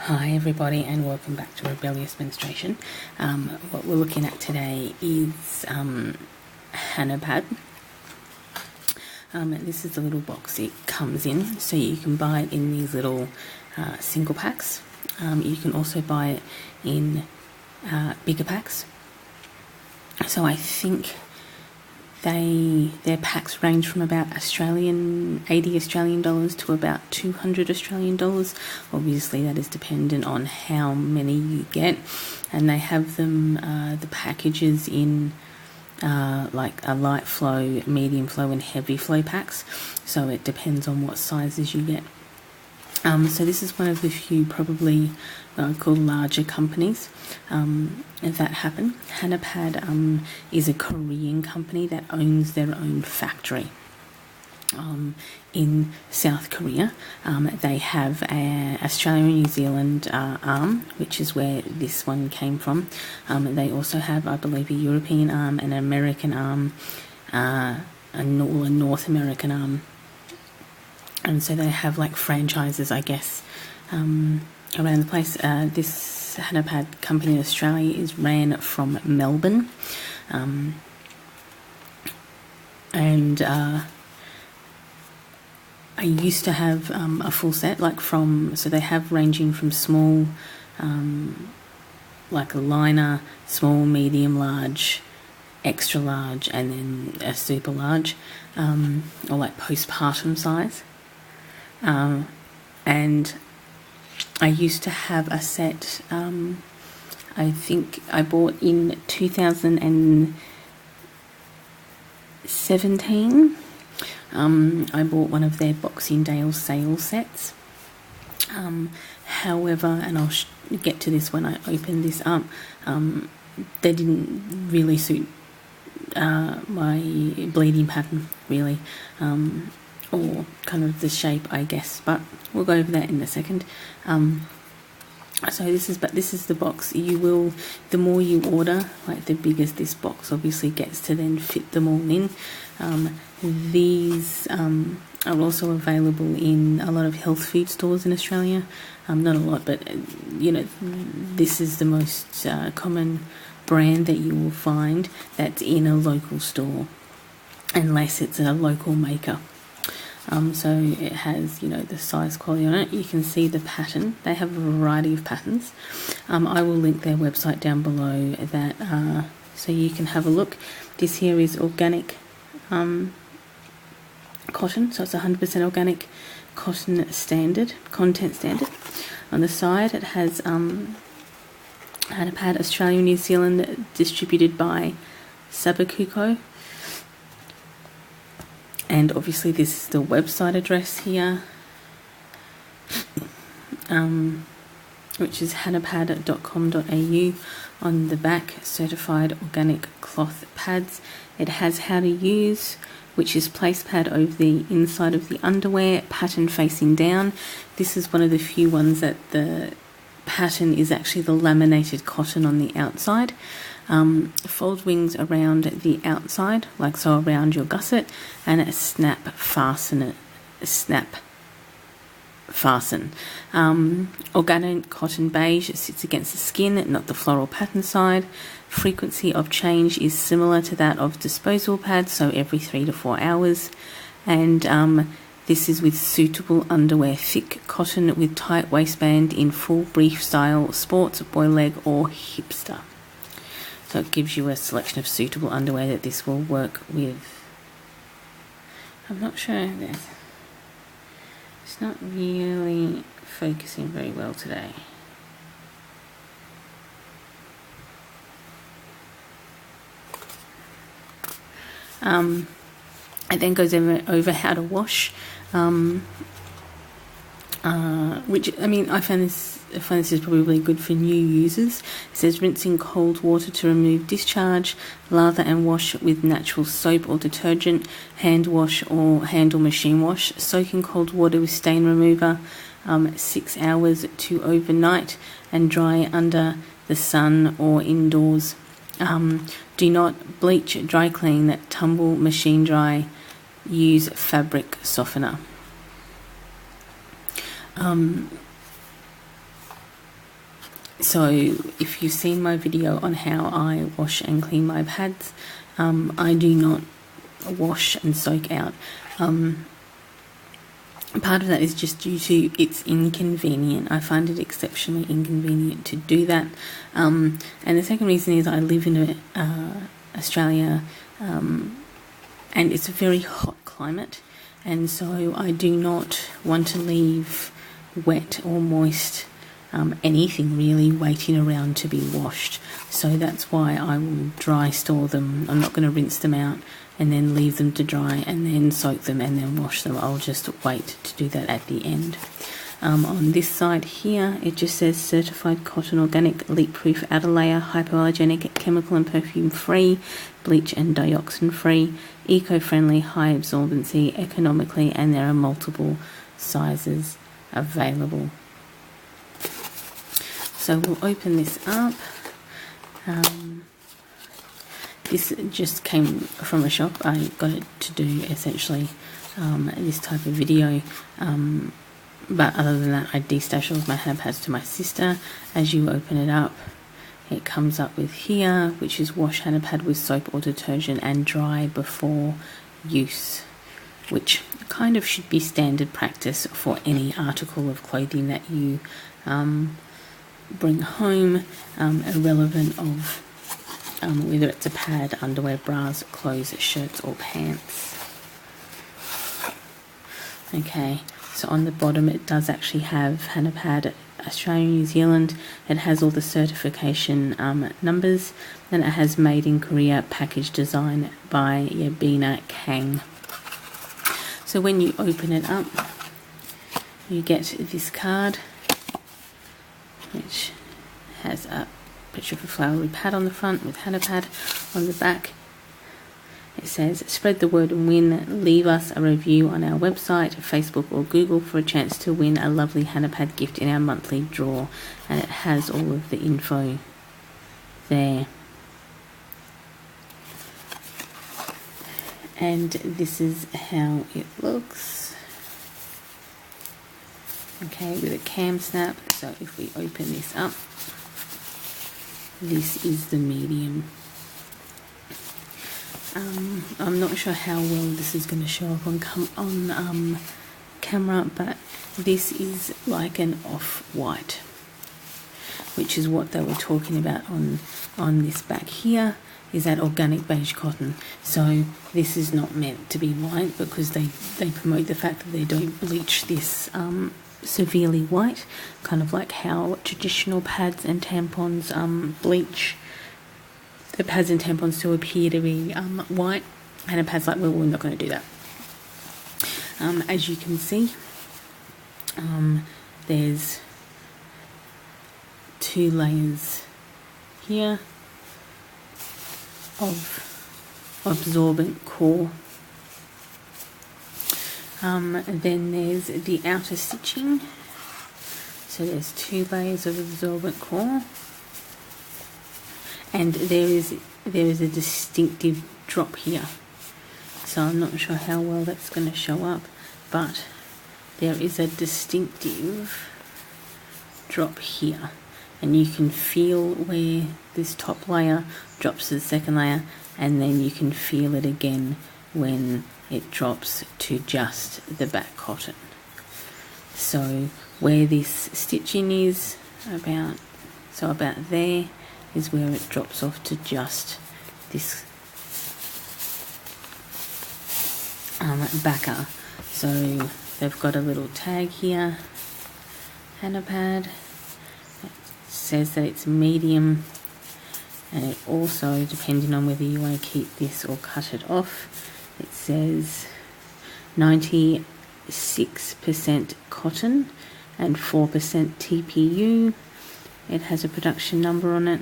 Hi everybody and welcome back to Rebellious Menstruation. What we're looking at today is Hannahpad. This is the little box it comes in, so you can buy it in these little single packs. You can also buy it in bigger packs. So I think their packs range from about 80 Australian dollars to about 200 Australian dollars. Obviously that is dependent on how many you get, and they have them the packages in like a light flow, medium flow and heavy flow packs, so it depends on what sizes you get. So this is one of the few probably called larger companies that happen. Hannahpad is a Korean company that owns their own factory in South Korea. They have an Australia and New Zealand arm, which is where this one came from. They also have, I believe, a European arm, an American arm, a North American arm. And so they have like franchises, I guess, around the place. This Hannahpad company in Australia is ran from Melbourne. I used to have a full set, so they have ranging from small, like a liner, small, medium, large, extra large, and then a super large, or like postpartum size. And I used to have a set, I think I bought in 2017. I bought one of their Boxing Day sale sets. However, and I'll get to this when I open this up, they didn't really suit my bleeding pattern, really. Or kind of the shape, I guess, but we'll go over that in a second. So this is the box. The more you order, like the bigger this box obviously gets to then fit them all in. These are also available in a lot of health food stores in Australia. Not a lot, but this is the most common brand that you will find that's in a local store, unless it's a local maker. So it has, the size quality on it. You can see the pattern. They have a variety of patterns. I will link their website down below that so you can have a look. This here is organic cotton, so it's 100% organic cotton content standard. On the side it has Hannahpad Australia and New Zealand, distributed by Sabakuko. And obviously this is the website address here, which is hannahpad.com.au. On the back, certified organic cloth pads. It has how to use, which is place pad over the inside of the underwear, pattern facing down. This is one of the few ones that the pattern is actually the laminated cotton on the outside. Fold wings around the outside, like so, around your gusset, and a snap fasten. Organic cotton beige, it sits against the skin, not the floral pattern side. Frequency of change is similar to that of disposable pads, so every 3 to 4 hours. And this is with suitable underwear, thick cotton with tight waistband in full brief style, sports, boy leg or hipster. So it gives you a selection of suitable underwear that this will work with. I'm not sure it's not really focusing very well today. It then goes over how to wash, which, I find this is probably really good for new users. It says rinse in cold water to remove discharge, lather and wash with natural soap or detergent, hand wash or hand or machine wash, soak in cold water with stain remover, 6 hours to overnight, and dry under the sun or indoors. Do not bleach, dry clean, tumble, machine dry, use fabric softener. So if you've seen my video on how I wash and clean my pads, I do not wash and soak out. Part of that is just due to it's inconvenient. I find it exceptionally inconvenient to do that. And the second reason is I live in Australia, and it's a very hot climate, and so I do not want to leave wet or moist anything really waiting around to be washed. So that's why I will dry store them. I'm not going to rinse them out and then leave them to dry and then soak them and then wash them. I'll just wait to do that at the end. On this side here, it just says certified cotton, organic, leak-proof outer layer, hypoallergenic, chemical and perfume free, bleach and dioxin free, eco-friendly, high absorbency, economically, and there are multiple sizes available. So we'll open this up. This just came from a shop. I got it to do essentially this type of video, but other than that I de-stash all of my Hannahpads to my sister. As you open it up, it comes up with here, which is wash Hannahpad with soap or detergent and dry before use, which kind of should be standard practice for any article of clothing that you bring home, irrelevant of whether it's a pad, underwear, bras, clothes, shirts or pants. Okay, so on the bottom it does actually have Hannahpad Australia, New Zealand. It has all the certification numbers, and it has made in Korea, package design by Yabina Kang. So when you open it up, you get this card, which has a picture of a flowery pad on the front with Hannahpad. On the back it says, spread the word and win. Leave us a review on our website, Facebook or Google for a chance to win a lovely Hannahpad gift in our monthly draw. And it has all of the info there. And this is how it looks. Okay, with a cam snap. So if we open this up, this is the medium. I'm not sure how well this is going to show up on camera, but this is like an off-white, which is what they were talking about on this back here, is that organic beige cotton. So this is not meant to be white because they promote the fact that they don't bleach this severely white, kind of like how traditional pads and tampons bleach the pads and tampons to appear to be white. Hannahpad's like, well, we're not going to do that. As you can see, there's 2 layers here of absorbent core. And then there's the outer stitching. So there's 2 layers of absorbent core. And there is a distinctive drop here. So I'm not sure how well that's going to show up, but there is a distinctive drop here. And you can feel where this top layer drops to the second layer, and then you can feel it again when it drops to just the back cotton. So where this stitching is about there is where it drops off to just this backer. So they've got a little tag here, Hannahpad. It says that it's medium, and it also, depending on whether you want to keep this or cut it off, it says 96% cotton and 4% TPU. It has a production number on it.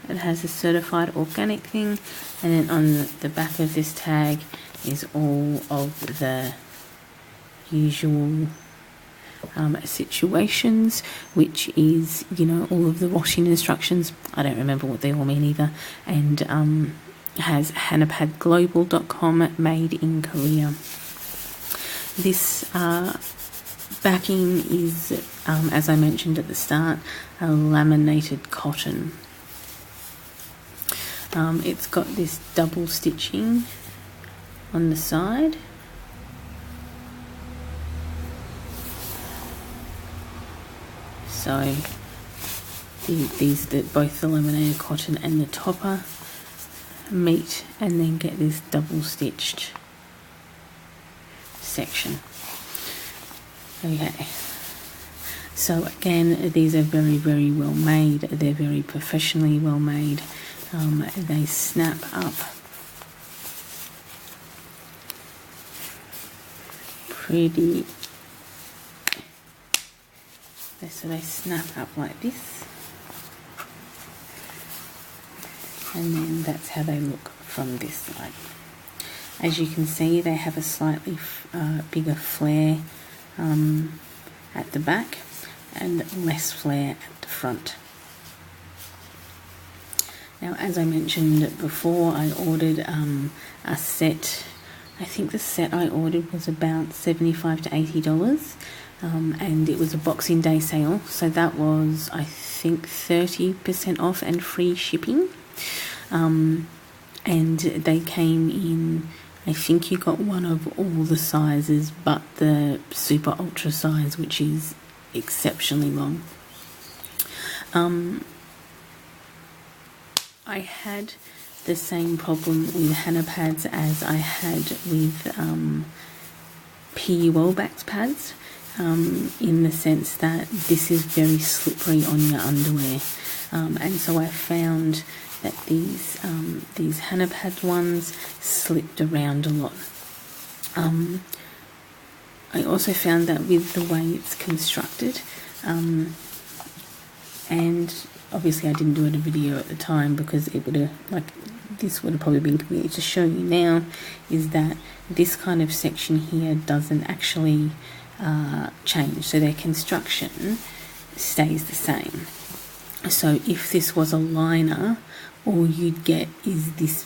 It has a certified organic thing, and then on the back of this tag is all of the usual situations, which is, you know, all of the washing instructions. I don't remember what they all mean either. And has hannahpadglobal.com, made in Korea. This backing is, as I mentioned at the start, a laminated cotton. It's got this double stitching on the side. So both the laminated cotton and the topper meet and then get this double stitched section. Okay, so again, these are very, very well made. They're very professionally well made. They snap up pretty, so they snap up like this, and then that's how they look from this side. As you can see, they have a slightly bigger flare at the back and less flare at the front. Now, as I mentioned before, I ordered a set. I think the set I ordered was about $75 to $80, and it was a Boxing Day sale, so that was, I think, 30% off and free shipping. And they came in, I think you got one of all the sizes but the super ultra size, which is exceptionally long. I had the same problem with Hannahpads as I had with PUL backed pads, in the sense that this is very slippery on your underwear, and so I found that these Hannahpad ones slipped around a lot. I also found that with the way it's constructed, and obviously I didn't do it a video at the time because it would have, this would have probably been convenient to show you now, is that this kind of section here doesn't actually change, so their construction stays the same. So if this was a liner, all you'd get is this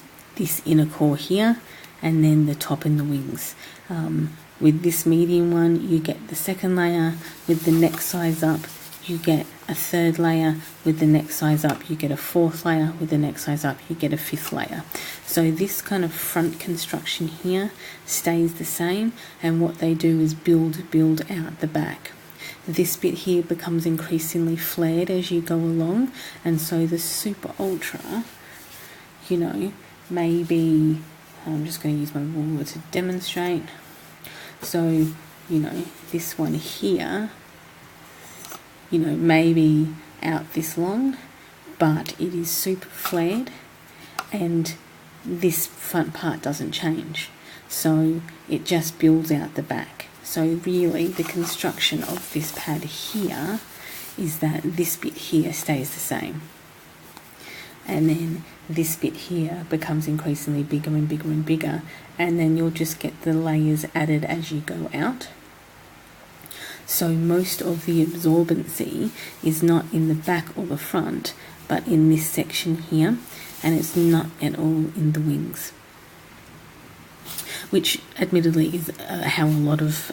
inner core here, and then the top and the wings. With this medium one, you get the second layer. With the next size up, you get a third layer. With the next size up, you get a fourth layer. With the next size up, you get a fifth layer. So this kind of front construction here stays the same, and what they do is build out the back. This bit here becomes increasingly flared as you go along, and so the super ultra, maybe, I'm just going to use my ruler to demonstrate. So, this one here, maybe out this long, but it is super flared, and this front part doesn't change. So it just builds out the back. So really the construction of this pad here is that this bit here stays the same. And then this bit here becomes increasingly bigger and bigger and bigger, and then you'll just get the layers added as you go out. So most of the absorbency is not in the back or the front, but in this section here, and it's not at all in the wings, which admittedly is how a lot of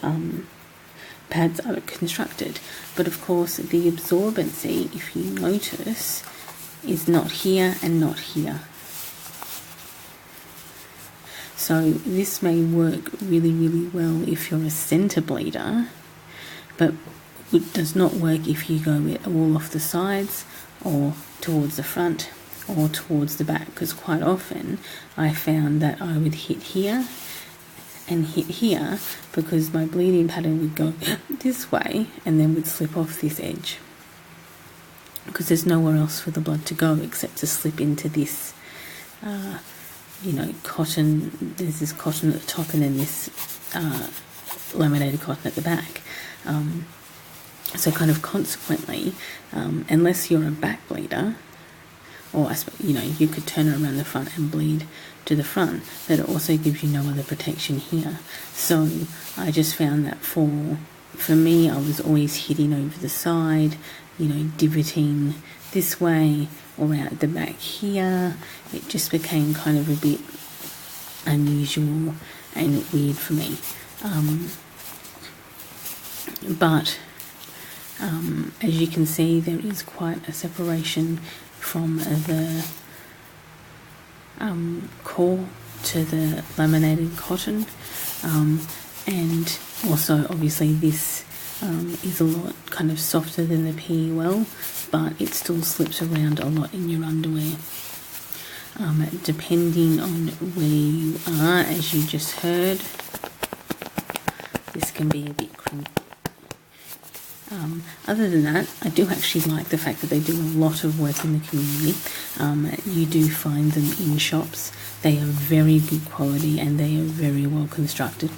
pads are constructed. But of course the absorbency, if you notice, is not here and not here. So this may work really, really well if you're a centre bleeder, but it does not work if you go it all off the sides or towards the front or towards the back, because quite often I found that I would hit here and hit here because my bleeding pattern would go this way and then would slip off this edge, because there's nowhere else for the blood to go except to slip into this cotton. There's this cotton at the top and then this laminated cotton at the back. So kind of consequently, unless you're a back bleeder, or you could turn it around the front and bleed to the front, but it also gives you no other protection here. So I just found that for me, I was always hitting over the side, divoting this way or out the back here. It just became kind of a bit unusual and weird for me. but as you can see, there is quite a separation from the core to the laminated cotton, and also obviously this is a lot kind of softer than the PUL, but it still slips around a lot in your underwear. Depending on where you are, as you just heard, this can be a bit crimpy. Other than that, I do actually like the fact that they do a lot of work in the community. You do find them in shops. They are very good quality and they are very well constructed.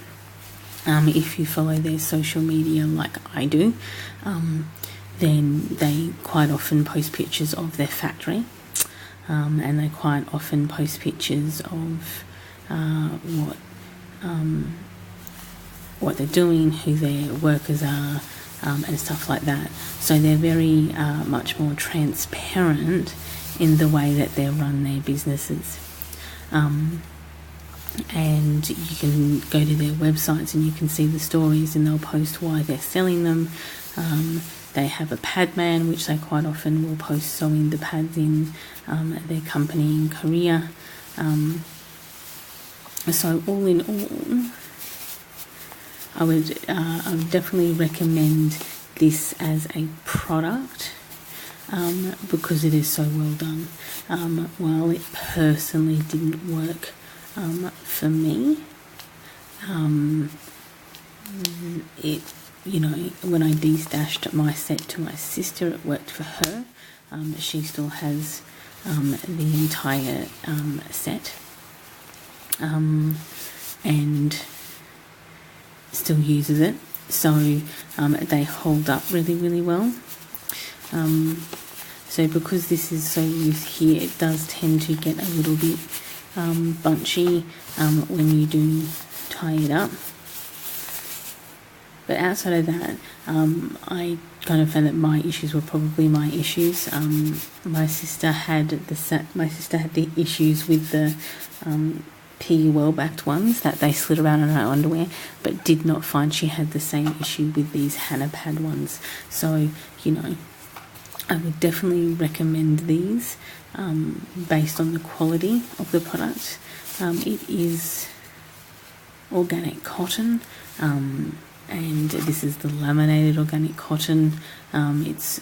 If you follow their social media like I do, then they quite often post pictures of their factory, and they quite often post pictures of what they're doing, who their workers are, and stuff like that. So they're very much more transparent in the way that they run their businesses. And you can go to their websites and you can see the stories, and they'll post why they're selling them. They have a pad man, which they quite often will post sewing the pads in their company in Korea. So all in all, I would definitely recommend this as a product, because it is so well done. While it personally didn't work for me, it, when I de-stashed my set to my sister, it worked for her. She still has the entire set, and still uses it, so they hold up really, really well. So because this is so loose here, it does tend to get a little bit bunchy when you do tie it up. But outside of that, I kind of found that my issues were probably my issues. My sister had the issues with the PUL backed ones that they slid around in her underwear, but did not find she had the same issue with these Hannahpad ones. So, I would definitely recommend these based on the quality of the product. It is organic cotton, and this is the laminated organic cotton. It's,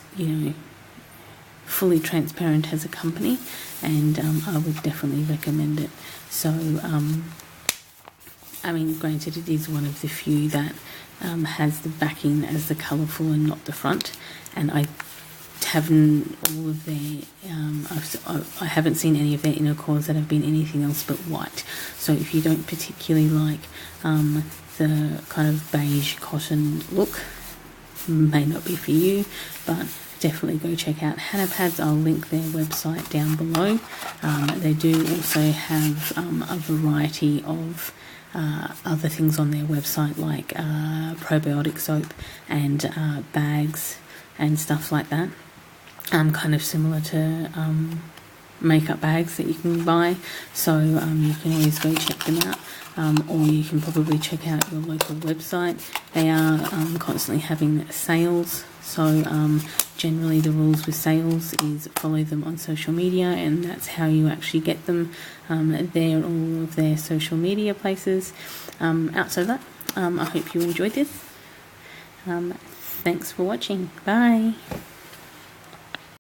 fully transparent as a company, and I would definitely recommend it. So, granted, it is one of the few that has the backing as the colourful and not the front, and I haven't I haven't seen any of their inner cores that have been anything else but white. So if you don't particularly like the kind of beige cotton look, may not be for you, but definitely go check out Hannahpad. I'll link their website down below. They do also have a variety of other things on their website, like probiotic soap and bags and stuff like that, kind of similar to makeup bags that you can buy. So you can always go check them out, or you can probably check out your local website. They are constantly having sales, so generally the rules with sales is follow them on social media, and that's how you actually get them. They're all of their social media places. Outside of that, I hope you enjoyed this. Thanks for watching. Bye.